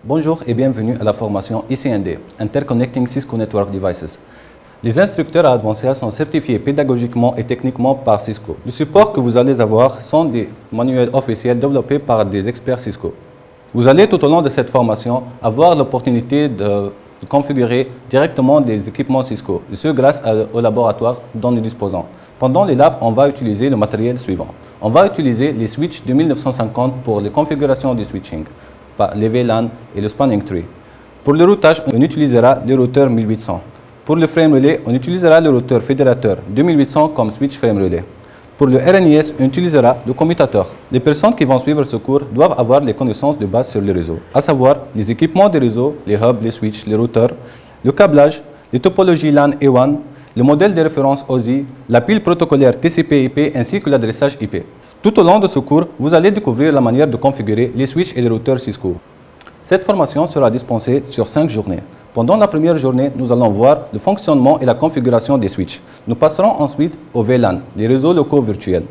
Bonjour et bienvenue à la formation ICND, Interconnecting Cisco Network Devices. Les instructeurs à Advancia sont certifiés pédagogiquement et techniquement par Cisco. Le support que vous allez avoir sont des manuels officiels développés par des experts Cisco. Vous allez tout au long de cette formation avoir l'opportunité de configurer directement des équipements Cisco, et ce grâce au laboratoire dont nous disposons. Pendant les labs, on va utiliser le matériel suivant. On va utiliser les switches de 1950 pour les configurations du switching, les VLAN et le spanning tree. Pour le routage, on utilisera le routeur 1800. Pour le frame relay, on utilisera le routeur fédérateur 2800 comme switch frame relay. Pour le RNIS, on utilisera le commutateur. Les personnes qui vont suivre ce cours doivent avoir les connaissances de base sur le réseau, à savoir les équipements de réseau, les hubs, les switches, les routeurs, le câblage, les topologies LAN et WAN, le modèle de référence OSI, la pile protocolaire TCP/IP ainsi que l'adressage IP. Tout au long de ce cours, vous allez découvrir la manière de configurer les switches et les routeurs Cisco. Cette formation sera dispensée sur 5 journées. Pendant la première journée, nous allons voir le fonctionnement et la configuration des switches. Nous passerons ensuite au VLAN, les réseaux locaux virtuels.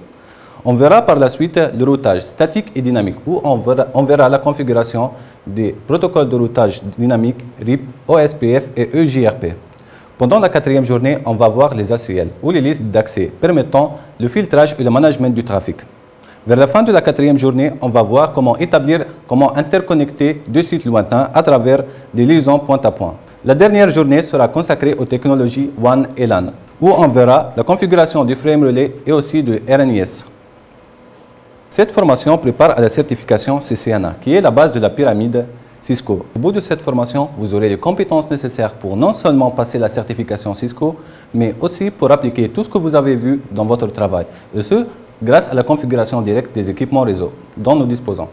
On verra par la suite le routage statique et dynamique, où on verra la configuration des protocoles de routage dynamique RIP, OSPF et EJRP. Pendant la 4e journée, on va voir les ACL, ou les listes d'accès, permettant le filtrage et le management du trafic. Vers la fin de la 4e journée, on va voir comment interconnecter deux sites lointains à travers des liaisons point à point. La dernière journée sera consacrée aux technologies WAN et LAN, où on verra la configuration du frame relay et aussi du RNIS. Cette formation prépare à la certification CCNA, qui est la base de la pyramide Cisco. Au bout de cette formation, vous aurez les compétences nécessaires pour non seulement passer la certification Cisco, mais aussi pour appliquer tout ce que vous avez vu dans votre travail. Et ce, grâce à la configuration directe des équipements réseau dont nous disposons.